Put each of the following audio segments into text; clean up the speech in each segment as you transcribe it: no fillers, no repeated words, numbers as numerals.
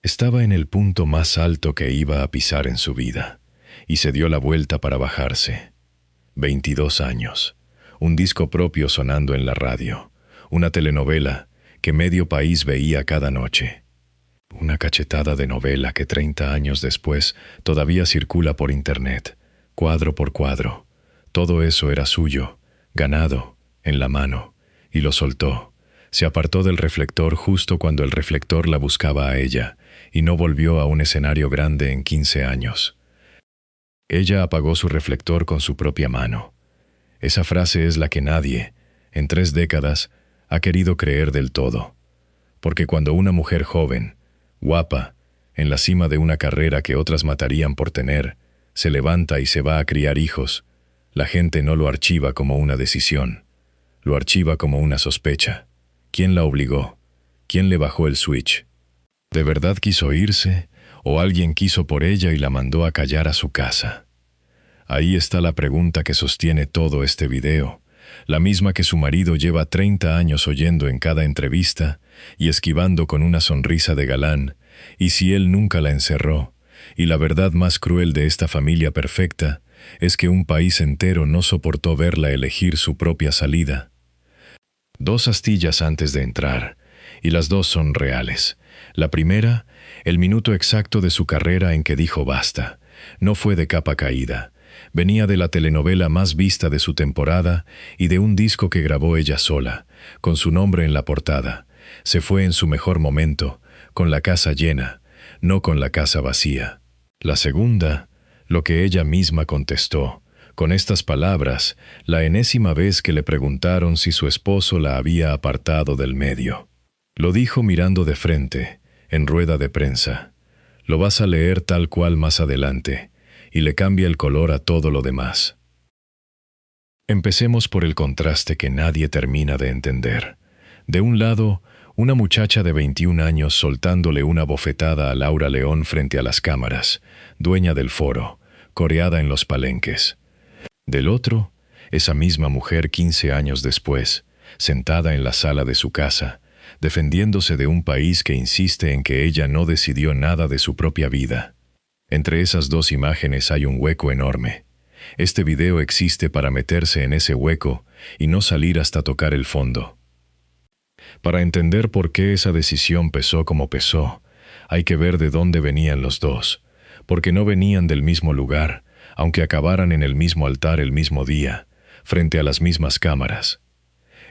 Estaba en el punto más alto que iba a pisar en su vida, y se dio la vuelta para bajarse. 22 años, un disco propio sonando en la radio, una telenovela que medio país veía cada noche. Una cachetada de novela que 30 años después todavía circula por internet, cuadro por cuadro. Todo eso era suyo, ganado, en la mano, y lo soltó. Se apartó del reflector justo cuando el reflector la buscaba a ella, y no volvió a un escenario grande en 15 años. Ella apagó su reflector con su propia mano. Esa frase es la que nadie, en 3 décadas, ha querido creer del todo. Porque cuando una mujer joven, guapa, en la cima de una carrera que otras matarían por tener, se levanta y se va a criar hijos, la gente no lo archiva como una decisión, lo archiva como una sospecha. ¿Quién la obligó? ¿Quién le bajó el switch? ¿De verdad quiso irse? ¿O alguien quiso por ella y la mandó a callar a su casa? Ahí está la pregunta que sostiene todo este video, la misma que su marido lleva 30 años oyendo en cada entrevista y esquivando con una sonrisa de galán, y si él nunca la encerró. Y la verdad más cruel de esta familia perfecta es que un país entero no soportó verla elegir su propia salida. 2 astillas antes de entrar, y las 2 son reales. La primera, el minuto exacto de su carrera en que dijo basta. No fue de capa caída. Venía de la telenovela más vista de su temporada y de un disco que grabó ella sola, con su nombre en la portada. Se fue en su mejor momento, con la casa llena, no con la casa vacía. La segunda, lo que ella misma contestó, con estas palabras, la enésima vez que le preguntaron si su esposo la había apartado del medio. Lo dijo mirando de frente, en rueda de prensa. Lo vas a leer tal cual más adelante, y le cambia el color a todo lo demás. Empecemos por el contraste que nadie termina de entender. De un lado, una muchacha de 21 años soltándole una bofetada a Laura León frente a las cámaras, dueña del foro, coreada en los palenques. Del otro, esa misma mujer 15 años después, sentada en la sala de su casa, defendiéndose de un país que insiste en que ella no decidió nada de su propia vida. Entre esas 2 imágenes hay un hueco enorme. Este video existe para meterse en ese hueco y no salir hasta tocar el fondo. Para entender por qué esa decisión pesó como pesó, hay que ver de dónde venían los 2, porque no venían del mismo lugar, aunque acabaran en el mismo altar el mismo día, frente a las mismas cámaras.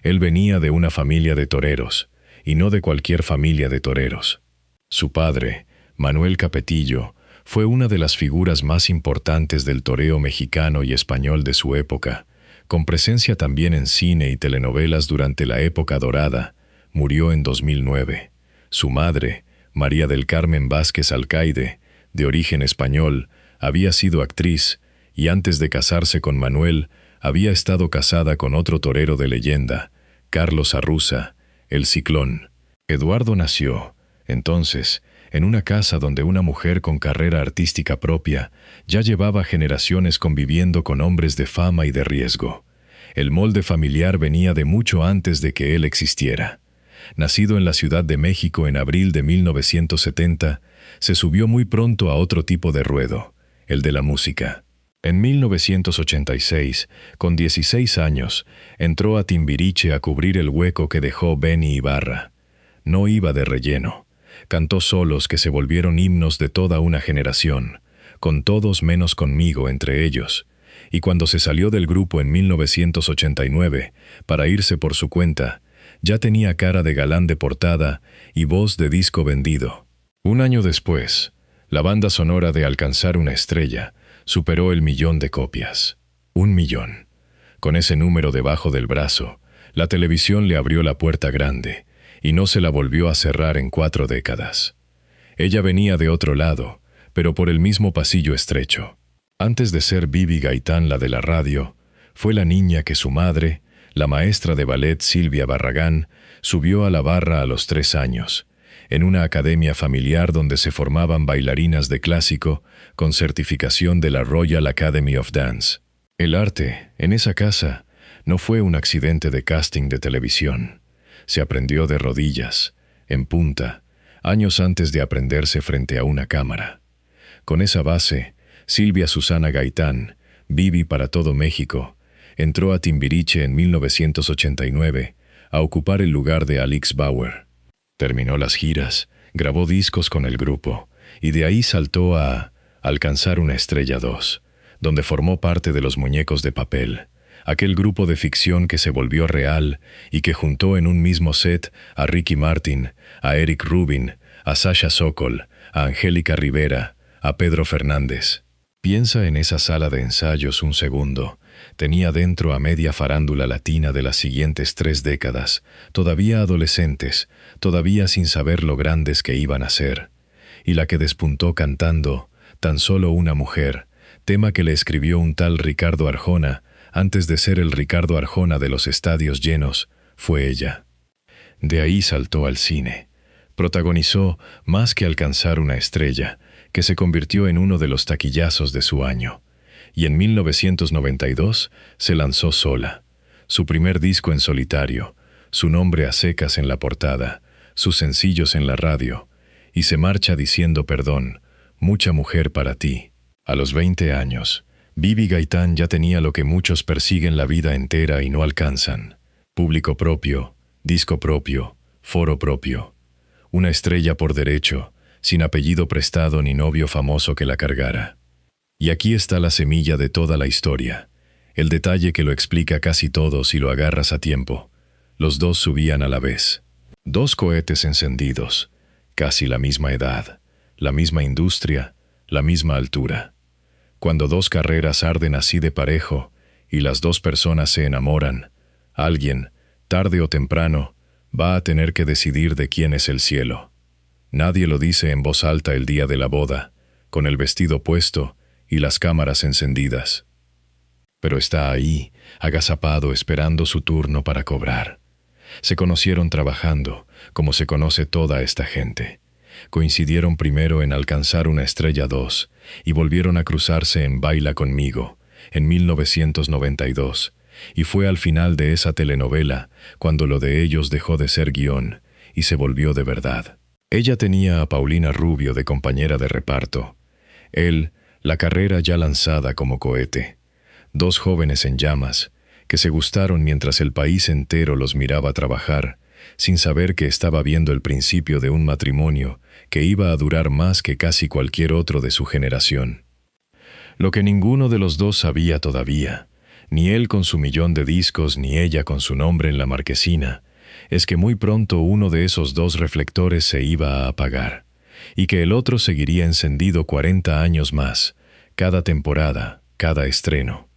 Él venía de una familia de toreros, y no de cualquier familia de toreros. Su padre, Manuel Capetillo, fue una de las figuras más importantes del toreo mexicano y español de su época, con presencia también en cine y telenovelas durante la época dorada. Murió en 2009. Su madre, María del Carmen Vázquez Alcaide, de origen español, había sido actriz y antes de casarse con Manuel, había estado casada con otro torero de leyenda, Carlos Arruza, el Ciclón. Eduardo nació, entonces, en una casa donde una mujer con carrera artística propia ya llevaba generaciones conviviendo con hombres de fama y de riesgo. El molde familiar venía de mucho antes de que él existiera. Nacido en la Ciudad de México en abril de 1970, se subió muy pronto a otro tipo de ruedo, el de la música. En 1986, con 16 años, entró a Timbiriche a cubrir el hueco que dejó Benny Ibarra. No iba de relleno. Cantó solos que se volvieron himnos de toda una generación, con todos menos conmigo entre ellos. Y cuando se salió del grupo en 1989, para irse por su cuenta, ya tenía cara de galán de portada y voz de disco vendido. Un año después, la banda sonora de Alcanzar una estrella superó el 1.000.000 de copias. 1.000.000. Con ese número debajo del brazo, la televisión le abrió la puerta grande y no se la volvió a cerrar en 4 décadas. Ella venía de otro lado, pero por el mismo pasillo estrecho. Antes de ser Bibi Gaitán la de la radio, fue la niña que su madre, la maestra de ballet Silvia Barragán, subió a la barra a los 3 años, en una academia familiar donde se formaban bailarinas de clásico con certificación de la Royal Academy of Dance. El arte, en esa casa, no fue un accidente de casting de televisión. Se aprendió de rodillas, en punta, años antes de aprenderse frente a una cámara. Con esa base, Silvia Susana Gaitán, Vivi para todo México, entró a Timbiriche en 1989 a ocupar el lugar de Alix Bauer. Terminó las giras, grabó discos con el grupo y de ahí saltó a Alcanzar una estrella 2, donde formó parte de Los Muñecos de Papel, aquel grupo de ficción que se volvió real y que juntó en un mismo set a Ricky Martin, a Eric Rubin, a Sasha Sokol, a Angélica Rivera, a Pedro Fernández. Piensa en esa sala de ensayos un segundo. Tenía dentro a media farándula latina de las siguientes 3 décadas, todavía adolescentes, todavía sin saber lo grandes que iban a ser. Y la que despuntó cantando Tan solo una mujer, tema que le escribió un tal Ricardo Arjona, antes de ser el Ricardo Arjona de los estadios llenos, fue ella. De ahí saltó al cine. Protagonizó Más que alcanzar una estrella, que se convirtió en uno de los taquillazos de su año. Y en 1992 se lanzó sola. Su primer disco en solitario, su nombre a secas en la portada, sus sencillos en la radio, y se marcha diciendo perdón, mucha mujer para ti. A los 20 años, Vivi Gaitán ya tenía lo que muchos persiguen la vida entera y no alcanzan. Público propio, disco propio, foro propio. Una estrella por derecho, sin apellido prestado ni novio famoso que la cargara. Y aquí está la semilla de toda la historia, el detalle que lo explica casi todo si lo agarras a tiempo. Los dos subían a la vez. 2 cohetes encendidos, casi la misma edad, la misma industria, la misma altura. Cuando 2 carreras arden así de parejo y las 2 personas se enamoran, alguien, tarde o temprano, va a tener que decidir de quién es el cielo. Nadie lo dice en voz alta el día de la boda, con el vestido puesto y las cámaras encendidas. Pero está ahí, agazapado esperando su turno para cobrar. Se conocieron trabajando, como se conoce toda esta gente. Coincidieron primero en Alcanzar una estrella 2 y volvieron a cruzarse en Baila conmigo, en 1992, y fue al final de esa telenovela cuando lo de ellos dejó de ser guión y se volvió de verdad. Ella tenía a Paulina Rubio de compañera de reparto. Él, la carrera ya lanzada como cohete. 2 jóvenes en llamas, que se gustaron mientras el país entero los miraba trabajar, sin saber que estaba viendo el principio de un matrimonio que iba a durar más que casi cualquier otro de su generación. Lo que ninguno de los dos sabía todavía, ni él con su 1.000.000 de discos ni ella con su nombre en la marquesina, es que muy pronto uno de esos 2 reflectores se iba a apagar, y que el otro seguiría encendido 40 años más, cada temporada, cada estreno.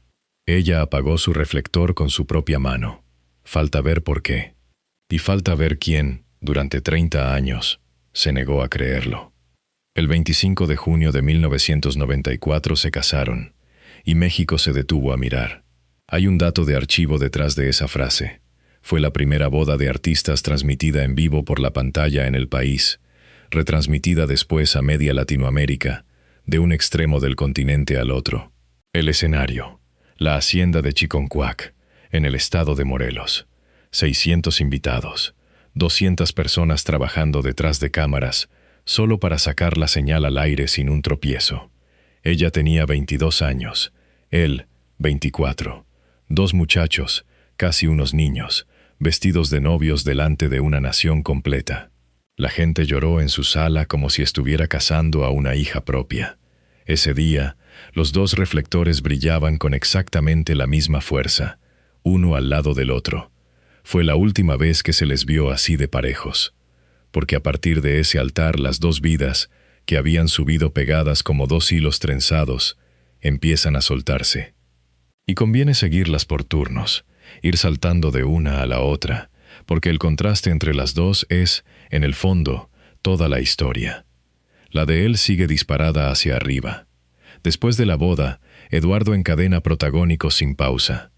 Ella apagó su reflector con su propia mano. Falta ver por qué. Y falta ver quién, durante 30 años, se negó a creerlo. El 25 de junio de 1994 se casaron, y México se detuvo a mirar. Hay un dato de archivo detrás de esa frase. Fue la primera boda de artistas transmitida en vivo por la pantalla en el país, retransmitida después a media Latinoamérica, de un extremo del continente al otro. El escenario, la hacienda de Chiconcuac, en el estado de Morelos. 600 invitados, 200 personas trabajando detrás de cámaras, solo para sacar la señal al aire sin un tropiezo. Ella tenía 22 años, él 24. 2 muchachos, casi unos niños, vestidos de novios delante de una nación completa. La gente lloró en su sala como si estuviera casando a una hija propia. Ese día, los 2 reflectores brillaban con exactamente la misma fuerza, uno al lado del otro. Fue la última vez que se les vio así de parejos, porque a partir de ese altar las 2 vidas, que habían subido pegadas como 2 hilos trenzados, empiezan a soltarse. Y conviene seguirlas por turnos, ir saltando de una a la otra, porque el contraste entre las 2 es, en el fondo, toda la historia. La de él sigue disparada hacia arriba. Después de la boda, Eduardo encadena protagónicos sin pausa.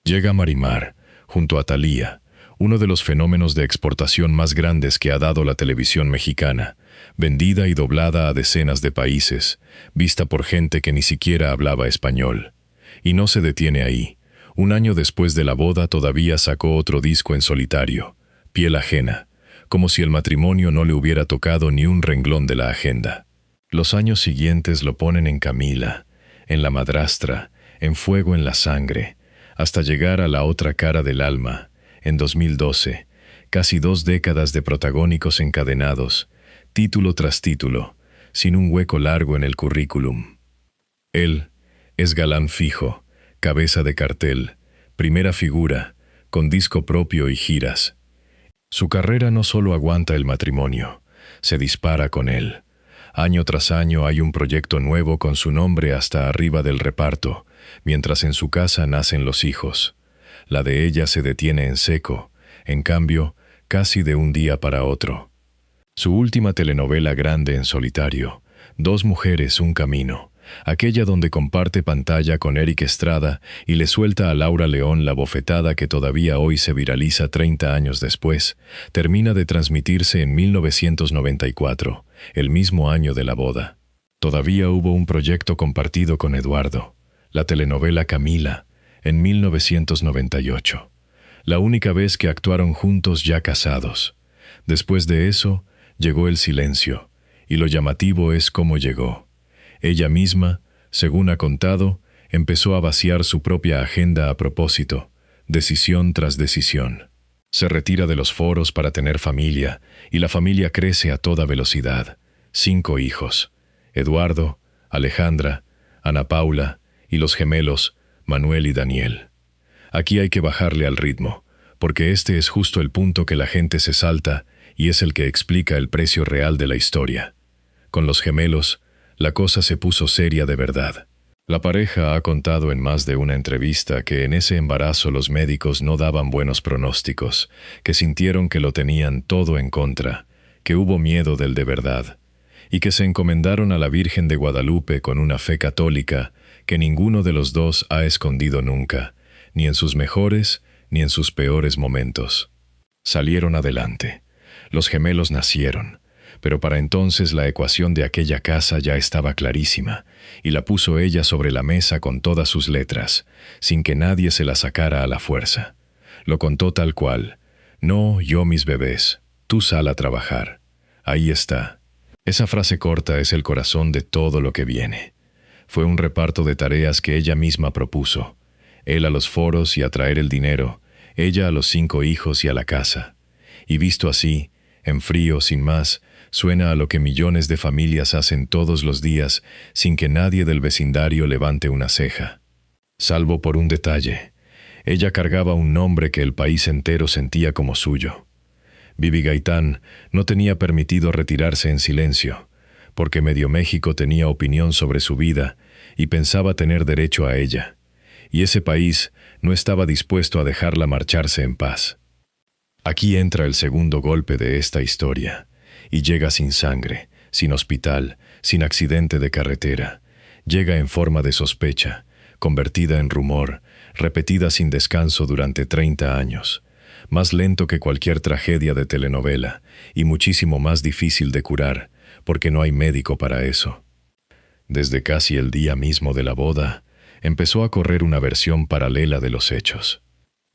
Llega Marimar, junto a Thalía, uno de los fenómenos de exportación más grandes que ha dado la televisión mexicana, vendida y doblada a decenas de países, vista por gente que ni siquiera hablaba español. Y no se detiene ahí. Un año después de la boda todavía sacó otro disco en solitario, Piel Ajena, como si el matrimonio no le hubiera tocado ni un renglón de la agenda. Los años siguientes lo ponen en Camila, en La madrastra, en Fuego en la sangre, hasta llegar a La otra cara del alma, en 2012, casi 2 décadas de protagónicos encadenados, título tras título, sin un hueco largo en el currículum. Él es galán fijo, cabeza de cartel, primera figura, con disco propio y giras. Su carrera no solo aguanta el matrimonio, se dispara con él. Año tras año hay un proyecto nuevo con su nombre hasta arriba del reparto, mientras en su casa nacen los hijos. La de ella se detiene en seco, en cambio, casi de un día para otro. Su última telenovela grande en solitario, 2 mujeres, un camino, aquella donde comparte pantalla con Eric Estrada y le suelta a Laura León la bofetada que todavía hoy se viraliza 30 años después, termina de transmitirse en 1994, el mismo año de la boda. Todavía hubo un proyecto compartido con Eduardo, la telenovela Camila, en 1998, la única vez que actuaron juntos ya casados. Después de eso, llegó el silencio, y lo llamativo es cómo llegó. Ella misma, según ha contado, empezó a vaciar su propia agenda a propósito, decisión tras decisión. Se retira de los foros para tener familia, y la familia crece a toda velocidad. 5 hijos: Eduardo, Alejandra, Ana Paula y los gemelos, Manuel y Daniel. Aquí hay que bajarle al ritmo, porque este es justo el punto que la gente se salta y es el que explica el precio real de la historia. Con los gemelos, la cosa se puso seria de verdad. La pareja ha contado en más de una entrevista que en ese embarazo los médicos no daban buenos pronósticos, que sintieron que lo tenían todo en contra, que hubo miedo del de verdad, y que se encomendaron a la Virgen de Guadalupe con una fe católica que ninguno de los dos ha escondido nunca, ni en sus mejores ni en sus peores momentos. Salieron adelante. Los gemelos nacieron. Pero para entonces la ecuación de aquella casa ya estaba clarísima, y la puso ella sobre la mesa con todas sus letras, sin que nadie se la sacara a la fuerza. Lo contó tal cual: no, yo mis bebés, tú sal a trabajar. Ahí está. Esa frase corta es el corazón de todo lo que viene. Fue un reparto de tareas que ella misma propuso. Él a los foros y a traer el dinero, ella a los 5 hijos y a la casa. Y visto así, en frío, sin más, suena a lo que millones de familias hacen todos los días sin que nadie del vecindario levante una ceja. Salvo por un detalle: ella cargaba un nombre que el país entero sentía como suyo. Bibi Gaitán no tenía permitido retirarse en silencio, porque medio México tenía opinión sobre su vida y pensaba tener derecho a ella, y ese país no estaba dispuesto a dejarla marcharse en paz. Aquí entra el segundo golpe de esta historia, y llega sin sangre, sin hospital, sin accidente de carretera. Llega en forma de sospecha, convertida en rumor, repetida sin descanso durante 30 años. Más lento que cualquier tragedia de telenovela, y muchísimo más difícil de curar, porque no hay médico para eso. Desde casi el día mismo de la boda, empezó a correr una versión paralela de los hechos: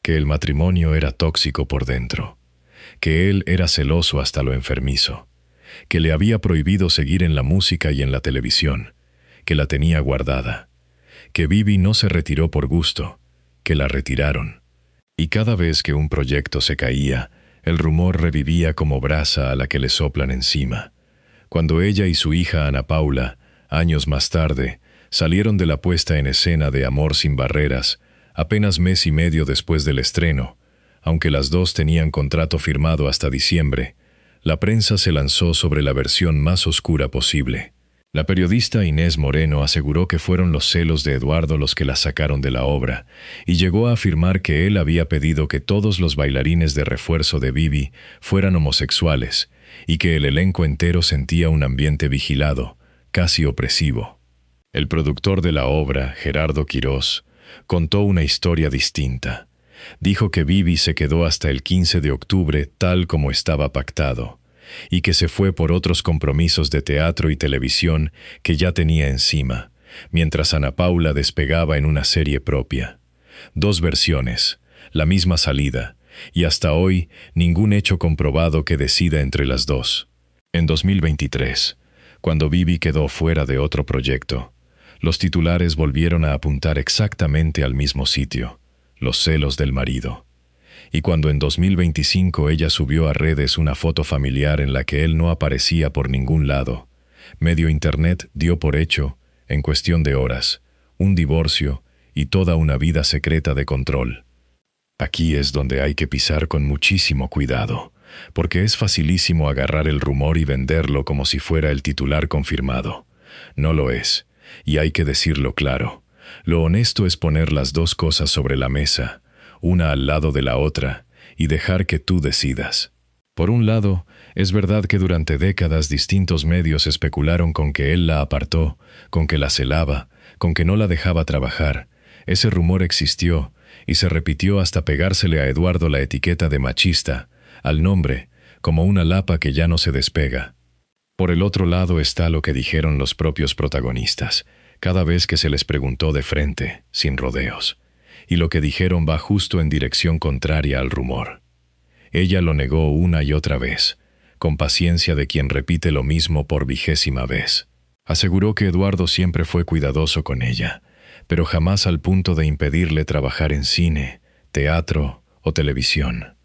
que el matrimonio era tóxico por dentro, que él era celoso hasta lo enfermizo, que le había prohibido seguir en la música y en la televisión, que la tenía guardada, que Bibi no se retiró por gusto, que la retiraron. Y cada vez que un proyecto se caía, el rumor revivía como brasa a la que le soplan encima. Cuando ella y su hija Ana Paula, años más tarde, salieron de la puesta en escena de Amor sin barreras, apenas mes y medio después del estreno, aunque las dos tenían contrato firmado hasta diciembre, la prensa se lanzó sobre la versión más oscura posible. La periodista Inés Moreno aseguró que fueron los celos de Eduardo los que la sacaron de la obra, y llegó a afirmar que él había pedido que todos los bailarines de refuerzo de Bibi fueran homosexuales, y que el elenco entero sentía un ambiente vigilado, casi opresivo. El productor de la obra, Gerardo Quirós, contó una historia distinta. Dijo que Bibi se quedó hasta el 15 de octubre tal como estaba pactado, y que se fue por otros compromisos de teatro y televisión que ya tenía encima, mientras Ana Paula despegaba en una serie propia. 2 versiones, la misma salida, y hasta hoy ningún hecho comprobado que decida entre las dos. En 2023, cuando Bibi quedó fuera de otro proyecto, los titulares volvieron a apuntar exactamente al mismo sitio, los celos del marido. Y cuando en 2025 ella subió a redes una foto familiar en la que él no aparecía por ningún lado, medio internet dio por hecho, en cuestión de horas, un divorcio y toda una vida secreta de control. Aquí es donde hay que pisar con muchísimo cuidado, porque es facilísimo agarrar el rumor y venderlo como si fuera el titular confirmado. No lo es, y hay que decirlo claro. Lo honesto es poner las dos cosas sobre la mesa, una al lado de la otra, y dejar que tú decidas. Por un lado, es verdad que durante décadas distintos medios especularon con que él la apartó, con que la celaba, con que no la dejaba trabajar. Ese rumor existió, y se repitió hasta pegársele a Eduardo la etiqueta de machista, al nombre, como una lapa que ya no se despega. Por el otro lado está lo que dijeron los propios protagonistas, cada vez que se les preguntó de frente, sin rodeos. Y lo que dijeron va justo en dirección contraria al rumor. Ella lo negó una y otra vez, con paciencia de quien repite lo mismo por 20ª vez. Aseguró que Eduardo siempre fue cuidadoso con ella, pero jamás al punto de impedirle trabajar en cine, teatro o televisión.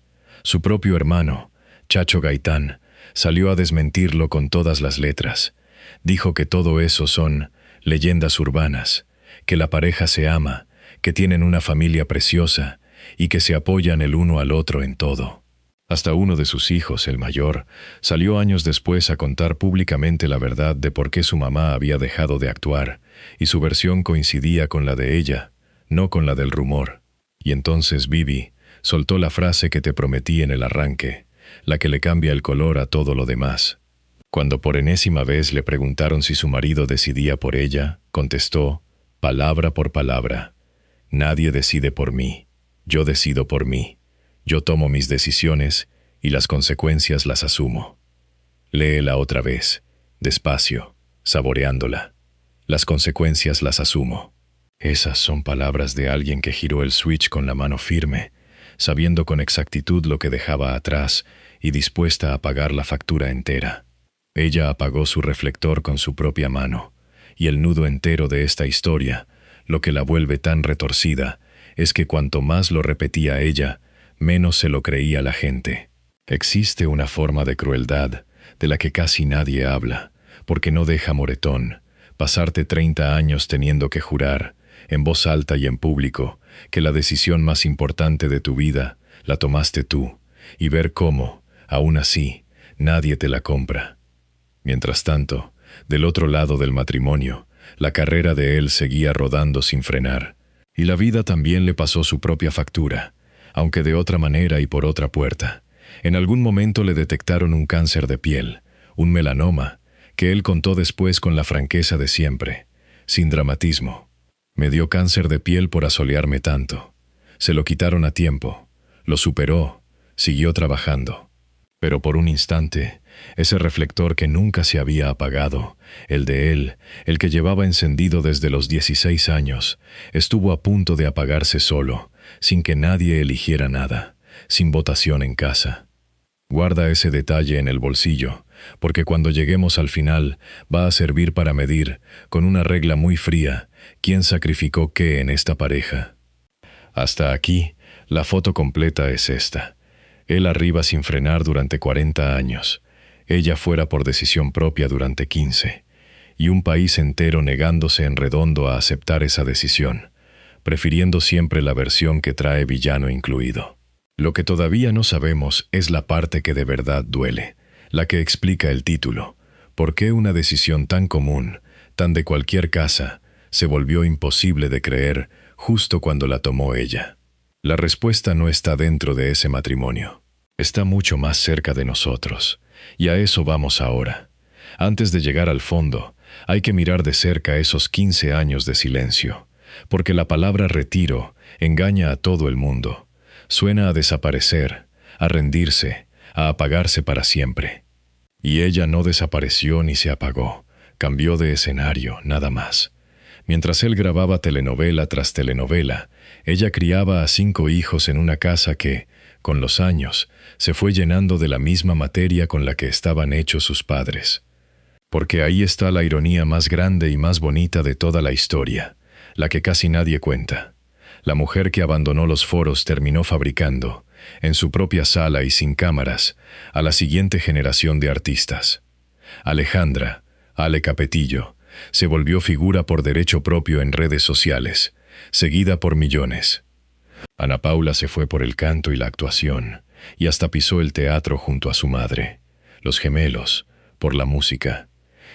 Su propio hermano, Chacho Gaitán, salió a desmentirlo con todas las letras. Dijo que todo eso son leyendas urbanas, que la pareja se ama, que tienen una familia preciosa y que se apoyan el uno al otro en todo. Hasta uno de sus hijos, el mayor, salió años después a contar públicamente la verdad de por qué su mamá había dejado de actuar, y su versión coincidía con la de ella, no con la del rumor. Y entonces Bibi soltó la frase que te prometí en el arranque, la que le cambia el color a todo lo demás. Cuando por enésima vez le preguntaron si su marido decidía por ella, contestó, palabra por palabra, nadie decide por mí, yo decido por mí. Yo tomo mis decisiones y las consecuencias las asumo. Léela otra vez, despacio, saboreándola. Las consecuencias las asumo. Esas son palabras de alguien que giró el switch con la mano firme, sabiendo con exactitud lo que dejaba atrás y dispuesta a pagar la factura entera. Ella apagó su reflector con su propia mano, y el nudo entero de esta historia, lo que la vuelve tan retorcida, es que cuanto más lo repetía ella, menos se lo creía la gente. Existe una forma de crueldad de la que casi nadie habla, porque no deja moretón, pasarte 30 años teniendo que jurar, en voz alta y en público, que la decisión más importante de tu vida la tomaste tú, y ver cómo, aún así, nadie te la compra. Mientras tanto, del otro lado del matrimonio, la carrera de él seguía rodando sin frenar, y la vida también le pasó su propia factura, aunque de otra manera y por otra puerta. En algún momento le detectaron un cáncer de piel, un melanoma, que él contó después con la franqueza de siempre, sin dramatismo. Me dio cáncer de piel por asolearme tanto. Se lo quitaron a tiempo, lo superó, siguió trabajando. Pero por un instante, ese reflector que nunca se había apagado, el de él, el que llevaba encendido desde los 16 años, estuvo a punto de apagarse solo, sin que nadie eligiera nada, sin votación en casa. Guarda ese detalle en el bolsillo, porque cuando lleguemos al final va a servir para medir, con una regla muy fría, quién sacrificó qué en esta pareja. Hasta aquí, la foto completa es esta. Él arriba sin frenar durante 40 años, ella fuera por decisión propia durante 15, y un país entero negándose en redondo a aceptar esa decisión, prefiriendo siempre la versión que trae villano incluido. Lo que todavía no sabemos es la parte que de verdad duele, la que explica el título. ¿Por qué una decisión tan común, tan de cualquier casa, se volvió imposible de creer justo cuando la tomó ella? La respuesta no está dentro de ese matrimonio. Está mucho más cerca de nosotros, y a eso vamos ahora. Antes de llegar al fondo, hay que mirar de cerca esos 15 años de silencio, porque la palabra retiro engaña a todo el mundo. Suena a desaparecer, a rendirse, a apagarse para siempre. Y ella no desapareció ni se apagó, cambió de escenario, nada más. Mientras él grababa telenovela tras telenovela, ella criaba a 5 hijos en una casa que, con los años, se fue llenando de la misma materia con la que estaban hechos sus padres. Porque ahí está la ironía más grande y más bonita de toda la historia, la que casi nadie cuenta. La mujer que abandonó los foros terminó fabricando, en su propia sala y sin cámaras, a la siguiente generación de artistas. Alejandra, Ale Capetillo, se volvió figura por derecho propio en redes sociales, seguida por millones. Ana Paula se fue por el canto y la actuación, y hasta pisó el teatro junto a su madre, los gemelos, por la música.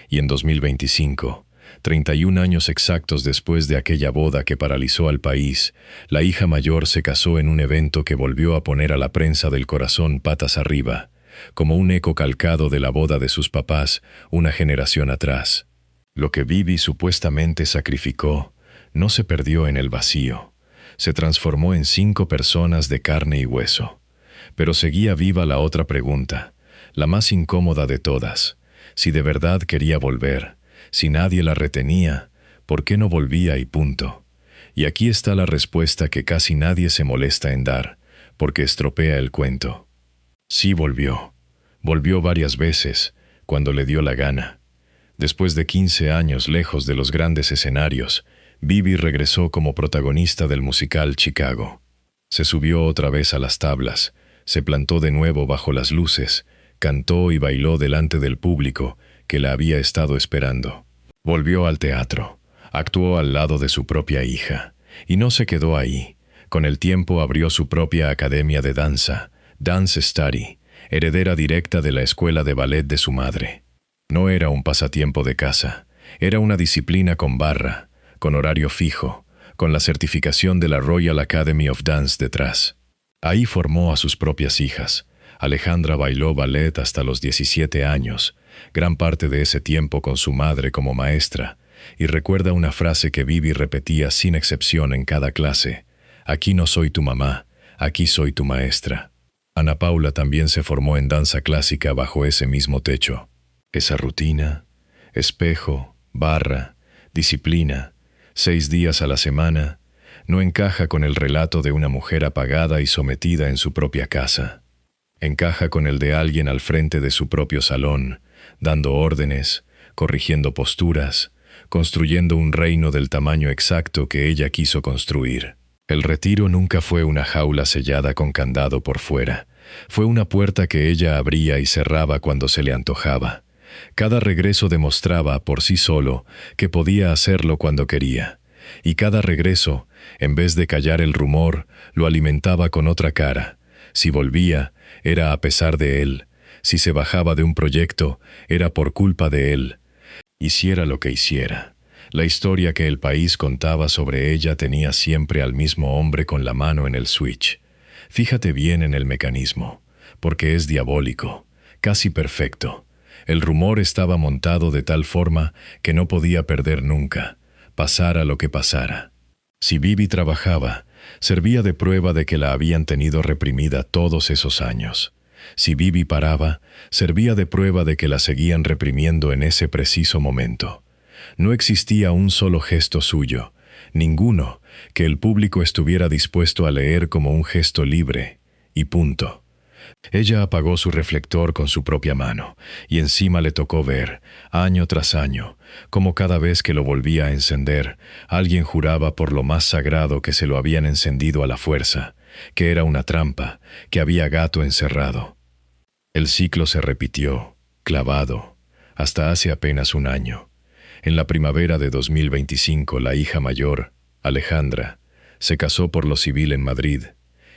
Y en 2025, 31 años exactos después de aquella boda que paralizó al país, la hija mayor se casó en un evento que volvió a poner a la prensa del corazón patas arriba, como un eco calcado de la boda de sus papás una generación atrás. Lo que Vivi supuestamente sacrificó no se perdió en el vacío, se transformó en 5 personas de carne y hueso. Pero seguía viva la otra pregunta, la más incómoda de todas: si de verdad quería volver, si nadie la retenía, ¿por qué no volvía y punto? Y aquí está la respuesta que casi nadie se molesta en dar, porque estropea el cuento. Sí volvió. Volvió varias veces, cuando le dio la gana. Después de 15 años lejos de los grandes escenarios, Vivi regresó como protagonista del musical Chicago. Se subió otra vez a las tablas, se plantó de nuevo bajo las luces, cantó y bailó delante del público que la había estado esperando. Volvió al teatro, actuó al lado de su propia hija, y no se quedó ahí. Con el tiempo abrió su propia academia de danza, Dance Study, heredera directa de la escuela de ballet de su madre. No era un pasatiempo de casa, era una disciplina con barra, con horario fijo, con la certificación de la Royal Academy of Dance detrás. Ahí formó a sus propias hijas. Alejandra bailó ballet hasta los 17 años, gran parte de ese tiempo con su madre como maestra, y recuerda una frase que Vivi repetía sin excepción en cada clase: «Aquí no soy tu mamá, aquí soy tu maestra». Ana Paula también se formó en danza clásica bajo ese mismo techo. Esa rutina, espejo, barra, disciplina, 6 días a la semana, no encaja con el relato de una mujer apagada y sometida en su propia casa. Encaja con el de alguien al frente de su propio salón, dando órdenes, corrigiendo posturas, construyendo un reino del tamaño exacto que ella quiso construir. El retiro nunca fue una jaula sellada con candado por fuera. Fue una puerta que ella abría y cerraba cuando se le antojaba. Cada regreso demostraba por sí solo que podía hacerlo cuando quería. Y cada regreso, en vez de callar el rumor, lo alimentaba con otra cara. Si volvía, era a pesar de él. Si se bajaba de un proyecto, era por culpa de él. Hiciera lo que hiciera. La historia que el país contaba sobre ella tenía siempre al mismo hombre con la mano en el switch. Fíjate bien en el mecanismo, porque es diabólico, casi perfecto. El rumor estaba montado de tal forma que no podía perder nunca, pasara lo que pasara. Si Vivi trabajaba, servía de prueba de que la habían tenido reprimida todos esos años. Si Vivi paraba, servía de prueba de que la seguían reprimiendo en ese preciso momento. No existía un solo gesto suyo, ninguno, que el público estuviera dispuesto a leer como un gesto libre, y punto. Ella apagó su reflector con su propia mano, y encima le tocó ver, año tras año, como cada vez que lo volvía a encender, alguien juraba por lo más sagrado que se lo habían encendido a la fuerza, que era una trampa, que había gato encerrado. El ciclo se repitió, clavado, hasta hace apenas un año. En la primavera de 2025, la hija mayor, Alejandra, se casó por lo civil en Madrid,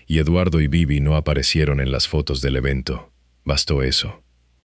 y Eduardo y Vivi no aparecieron en las fotos del evento. Bastó eso.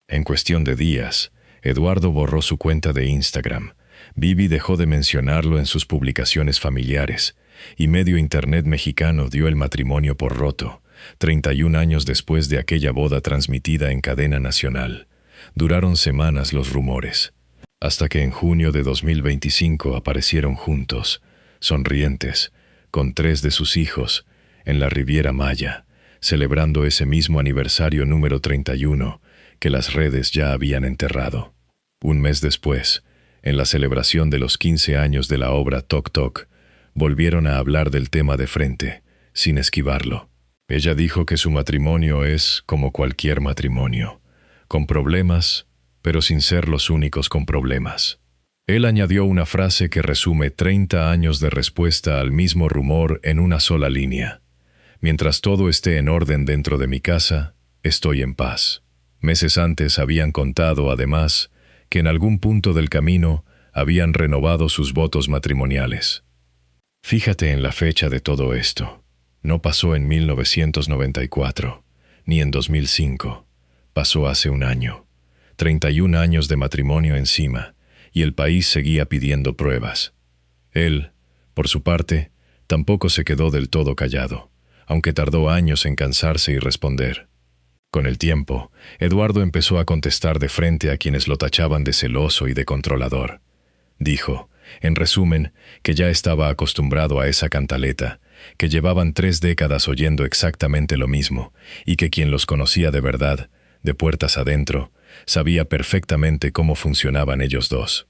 En cuestión de días, Eduardo borró su cuenta de Instagram, Vivi dejó de mencionarlo en sus publicaciones familiares, y medio internet mexicano dio el matrimonio por roto, 31 años después de aquella boda transmitida en cadena nacional. Duraron semanas los rumores, hasta que en junio de 2025 aparecieron juntos, sonrientes, con 3 de sus hijos, en la Riviera Maya, celebrando ese mismo aniversario número 31 que las redes ya habían enterrado. Un mes después, en la celebración de los 15 años de la obra Toc Toc, volvieron a hablar del tema de frente, sin esquivarlo. Ella dijo que su matrimonio es como cualquier matrimonio, con problemas, pero sin ser los únicos con problemas. Él añadió una frase que resume 30 años de respuesta al mismo rumor en una sola línea. Mientras todo esté en orden dentro de mi casa, estoy en paz. Meses antes habían contado, además, que en algún punto del camino habían renovado sus votos matrimoniales. Fíjate en la fecha de todo esto. No pasó en 1994, ni en 2005. Pasó hace un año. 31 años de matrimonio encima, y el país seguía pidiendo pruebas. Él, por su parte, tampoco se quedó del todo callado, aunque tardó años en cansarse y responder. Con el tiempo, Eduardo empezó a contestar de frente a quienes lo tachaban de celoso y de controlador. Dijo, en resumen, que ya estaba acostumbrado a esa cantaleta, que llevaban 3 décadas oyendo exactamente lo mismo, y que quien los conocía de verdad, de puertas adentro, sabía perfectamente cómo funcionaban ellos dos.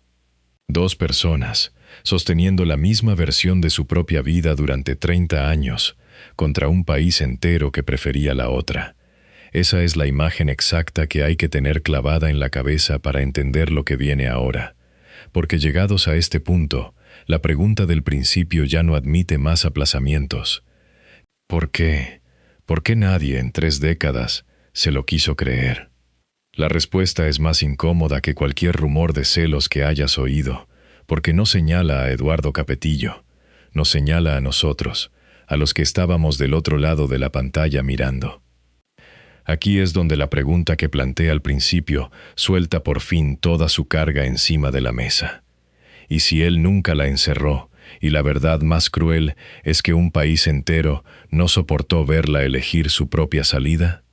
2 personas, sosteniendo la misma versión de su propia vida durante 30 años, contra un país entero que prefería la otra. Esa es la imagen exacta que hay que tener clavada en la cabeza para entender lo que viene ahora. Porque llegados a este punto, la pregunta del principio ya no admite más aplazamientos. ¿Por qué? ¿Por qué nadie en 3 décadas se lo quiso creer? La respuesta es más incómoda que cualquier rumor de celos que hayas oído, porque no señala a Eduardo Capetillo, nos señala a nosotros, a los que estábamos del otro lado de la pantalla mirando. Aquí es donde la pregunta que planteé al principio suelta por fin toda su carga encima de la mesa. ¿Y si él nunca la encerró, y la verdad más cruel es que un país entero no soportó verla elegir su propia salida?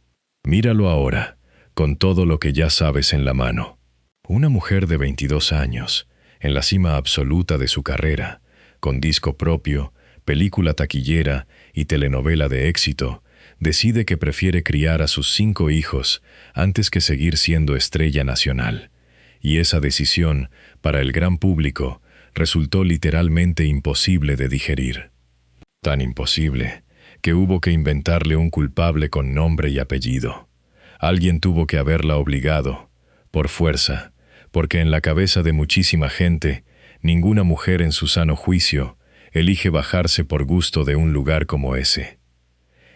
Míralo ahora, con todo lo que ya sabes en la mano. Una mujer de 22 años, en la cima absoluta de su carrera, con disco propio, película taquillera y telenovela de éxito, decide que prefiere criar a sus 5 hijos antes que seguir siendo estrella nacional. Y esa decisión, para el gran público, resultó literalmente imposible de digerir. Tan imposible, que hubo que inventarle un culpable con nombre y apellido. Alguien tuvo que haberla obligado, por fuerza, porque en la cabeza de muchísima gente, ninguna mujer en su sano juicio elige bajarse por gusto de un lugar como ese.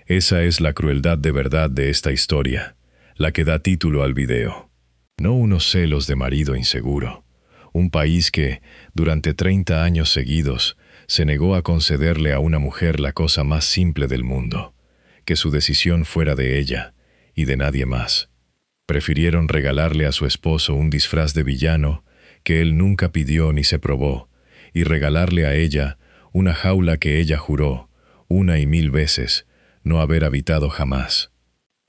Esa es la crueldad de verdad de esta historia, la que da título al video. No unos celos de marido inseguro. Un país que, durante 30 años seguidos, se negó a concederle a una mujer la cosa más simple del mundo, que su decisión fuera de ella y de nadie más. Prefirieron regalarle a su esposo un disfraz de villano que él nunca pidió ni se probó, y regalarle a ella una jaula que ella juró, 1 y 1000 veces, no haber habitado jamás.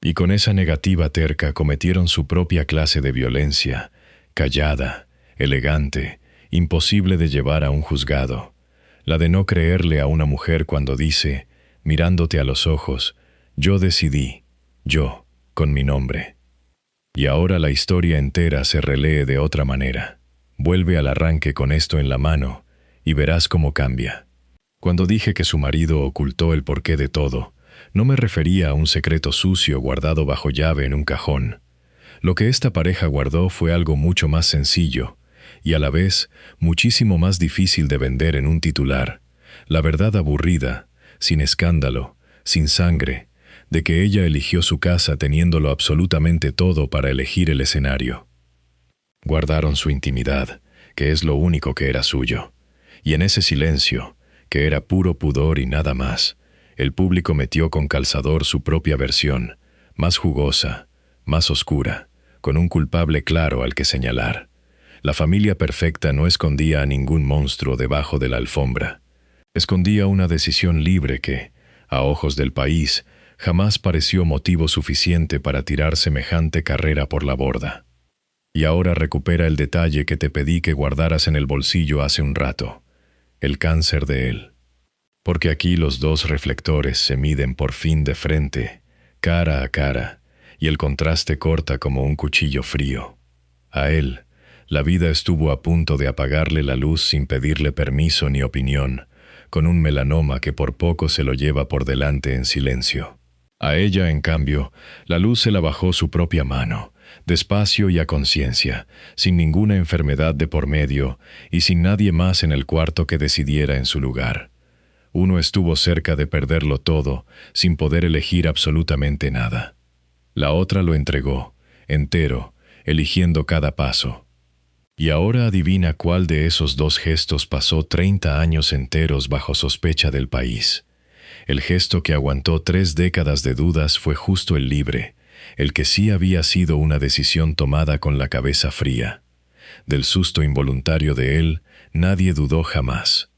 Y con esa negativa terca cometieron su propia clase de violencia, callada, elegante, imposible de llevar a un juzgado, la de no creerle a una mujer cuando dice, mirándote a los ojos, yo decidí, yo, con mi nombre. Y ahora la historia entera se relee de otra manera. Vuelve al arranque con esto en la mano y verás cómo cambia. Cuando dije que su marido ocultó el porqué de todo, no me refería a un secreto sucio guardado bajo llave en un cajón. Lo que esta pareja guardó fue algo mucho más sencillo y a la vez muchísimo más difícil de vender en un titular. La verdad aburrida, sin escándalo, sin sangre, de que ella eligió su casa teniéndolo absolutamente todo para elegir el escenario. Guardaron su intimidad, que es lo único que era suyo, y en ese silencio, que era puro pudor y nada más, el público metió con calzador su propia versión, más jugosa, más oscura, con un culpable claro al que señalar. La familia perfecta no escondía a ningún monstruo debajo de la alfombra. Escondía una decisión libre que, a ojos del país, jamás pareció motivo suficiente para tirar semejante carrera por la borda. Y ahora recupera el detalle que te pedí que guardaras en el bolsillo hace un rato, el cáncer de él. Porque aquí los 2 reflectores se miden por fin de frente, cara a cara, y el contraste corta como un cuchillo frío. A él, la vida estuvo a punto de apagarle la luz sin pedirle permiso ni opinión, con un melanoma que por poco se lo lleva por delante en silencio. A ella, en cambio, la luz se la bajó su propia mano, despacio y a conciencia, sin ninguna enfermedad de por medio y sin nadie más en el cuarto que decidiera en su lugar. Uno estuvo cerca de perderlo todo, sin poder elegir absolutamente nada. La otra lo entregó, entero, eligiendo cada paso. Y ahora adivina cuál de esos dos gestos pasó 30 años enteros bajo sospecha del país. El gesto que aguantó 3 décadas de dudas fue justo el libre, el que sí había sido una decisión tomada con la cabeza fría. Del susto involuntario de él, nadie dudó jamás.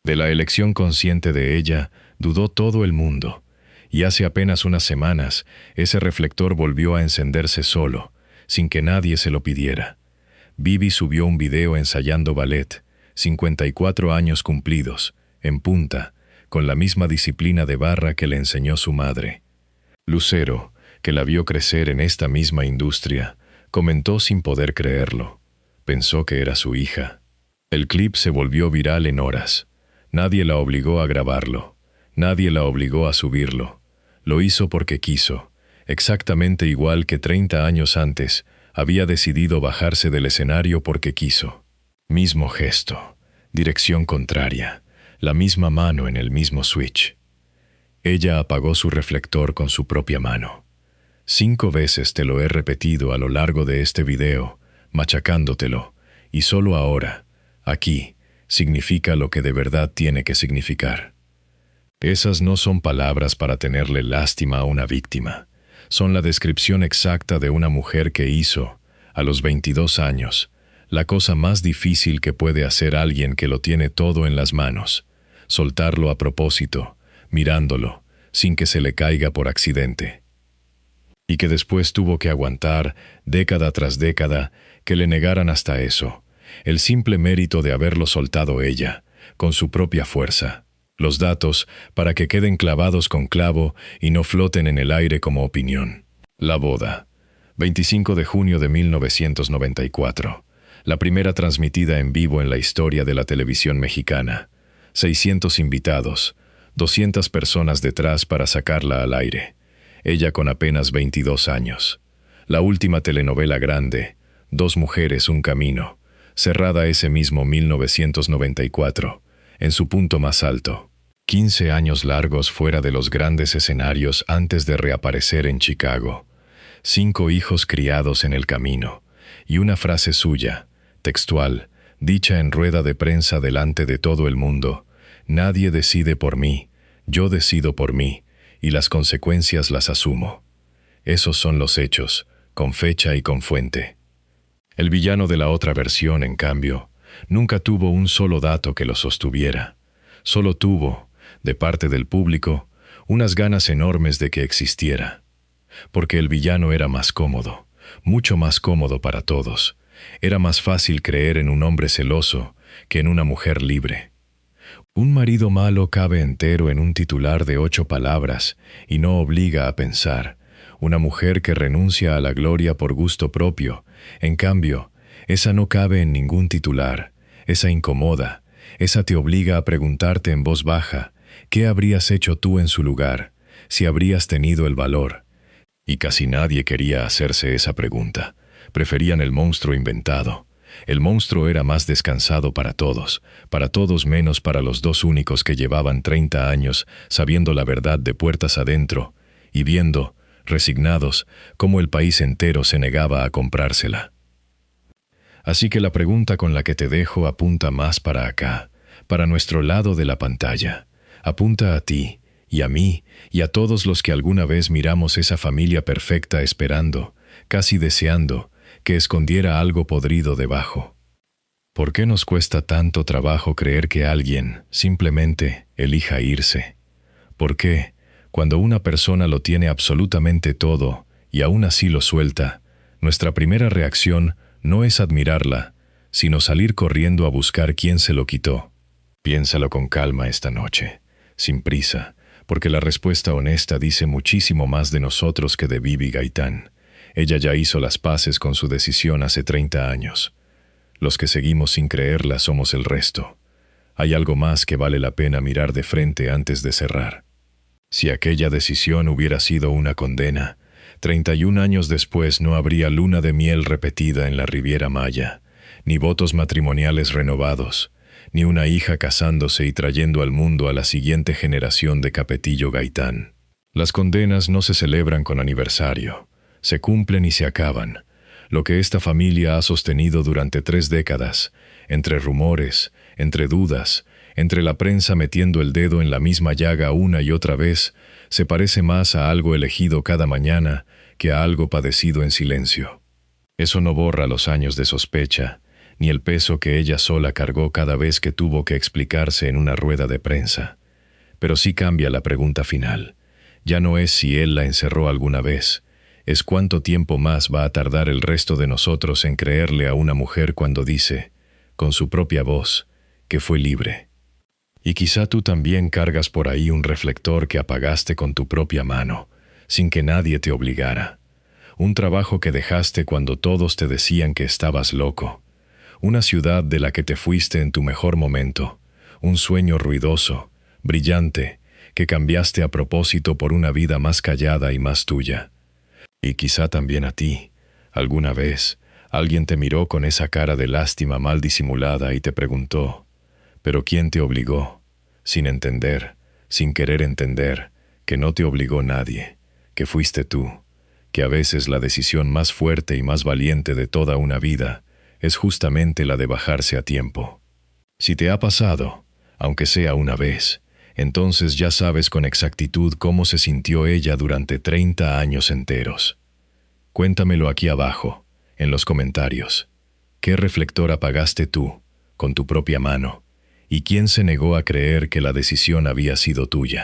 De la elección consciente de ella, dudó todo el mundo, y hace apenas unas semanas, ese reflector volvió a encenderse solo, sin que nadie se lo pidiera. Bibi subió un video ensayando ballet, 54 años cumplidos, en punta, con la misma disciplina de barra que le enseñó su madre. Lucero, que la vio crecer en esta misma industria, comentó sin poder creerlo. Pensó que era su hija. El clip se volvió viral en horas. Nadie la obligó a grabarlo. Nadie la obligó a subirlo. Lo hizo porque quiso, exactamente igual que 30 años antes, había decidido bajarse del escenario porque quiso. Mismo gesto, dirección contraria, la misma mano en el mismo switch. Ella apagó su reflector con su propia mano. 5 veces te lo he repetido a lo largo de este video, machacándotelo, y solo ahora, aquí, significa lo que de verdad tiene que significar. Esas no son palabras para tenerle lástima a una víctima. Son la descripción exacta de una mujer que hizo, a los 22 años, la cosa más difícil que puede hacer alguien que lo tiene todo en las manos, soltarlo a propósito, mirándolo, sin que se le caiga por accidente. Y que después tuvo que aguantar, década tras década, que le negaran hasta eso, el simple mérito de haberlo soltado ella, con su propia fuerza. Los datos para que queden clavados con clavo y no floten en el aire como opinión. La boda. 25 de junio de 1994. La primera transmitida en vivo en la historia de la televisión mexicana. 600 invitados, 200 personas detrás para sacarla al aire. Ella con apenas 22 años. La última telenovela grande, 2 mujeres, un camino, cerrada ese mismo 1994. En su punto más alto. 15 años largos fuera de los grandes escenarios antes de reaparecer en Chicago. 5 hijos criados en el camino. Y una frase suya, textual, dicha en rueda de prensa delante de todo el mundo. Nadie decide por mí, yo decido por mí, y las consecuencias las asumo. Esos son los hechos, con fecha y con fuente. El villano de la otra versión, en cambio, nunca tuvo un solo dato que lo sostuviera. Solo tuvo, de parte del público, unas ganas enormes de que existiera. Porque el villano era más cómodo, mucho más cómodo para todos. Era más fácil creer en un hombre celoso que en una mujer libre. Un marido malo cabe entero en un titular de 8 palabras y no obliga a pensar. Una mujer que renuncia a la gloria por gusto propio, en cambio, esa no cabe en ningún titular, esa incomoda, esa te obliga a preguntarte en voz baja, ¿qué habrías hecho tú en su lugar, si habrías tenido el valor? Y casi nadie quería hacerse esa pregunta, preferían el monstruo inventado. El monstruo era más descansado para todos menos para los 2 únicos que llevaban 30 años sabiendo la verdad de puertas adentro y viendo, resignados, cómo el país entero se negaba a comprársela. Así que la pregunta con la que te dejo apunta más para acá, para nuestro lado de la pantalla. Apunta a ti, y a mí, y a todos los que alguna vez miramos esa familia perfecta esperando, casi deseando, que escondiera algo podrido debajo. ¿Por qué nos cuesta tanto trabajo creer que alguien, simplemente, elija irse? ¿Por qué, cuando una persona lo tiene absolutamente todo, y aún así lo suelta, nuestra primera reacción no es admirarla, sino salir corriendo a buscar quién se lo quitó? Piénsalo con calma esta noche, sin prisa, porque la respuesta honesta dice muchísimo más de nosotros que de Bibi Gaitán. Ella ya hizo las paces con su decisión hace 30 años. Los que seguimos sin creerla somos el resto. Hay algo más que vale la pena mirar de frente antes de cerrar. Si aquella decisión hubiera sido una condena, 31 años después no habría luna de miel repetida en la Riviera Maya, ni votos matrimoniales renovados, ni una hija casándose y trayendo al mundo a la siguiente generación de Capetillo Gaitán. Las condenas no se celebran con aniversario, se cumplen y se acaban. Lo que esta familia ha sostenido durante 3 décadas, entre rumores, entre dudas, entre la prensa metiendo el dedo en la misma llaga una y otra vez, se parece más a algo elegido cada mañana que a algo padecido en silencio. Eso no borra los años de sospecha, ni el peso que ella sola cargó cada vez que tuvo que explicarse en una rueda de prensa. Pero sí cambia la pregunta final. Ya no es si él la encerró alguna vez, es cuánto tiempo más va a tardar el resto de nosotros en creerle a una mujer cuando dice, con su propia voz, que fue libre. Y quizá tú también cargas por ahí un reflector que apagaste con tu propia mano, sin que nadie te obligara. Un trabajo que dejaste cuando todos te decían que estabas loco. Una ciudad de la que te fuiste en tu mejor momento. Un sueño ruidoso, brillante, que cambiaste a propósito por una vida más callada y más tuya. Y quizá también a ti, alguna vez, alguien te miró con esa cara de lástima mal disimulada y te preguntó, ¿pero quién te obligó? Sin entender, sin querer entender, que no te obligó nadie, que fuiste tú, que a veces la decisión más fuerte y más valiente de toda una vida es justamente la de bajarse a tiempo. Si te ha pasado, aunque sea una vez, entonces ya sabes con exactitud cómo se sintió ella durante 30 años enteros. Cuéntamelo aquí abajo, en los comentarios. ¿Qué reflector apagaste tú, con tu propia mano? ¿Y quién se negó a creer que la decisión había sido tuya?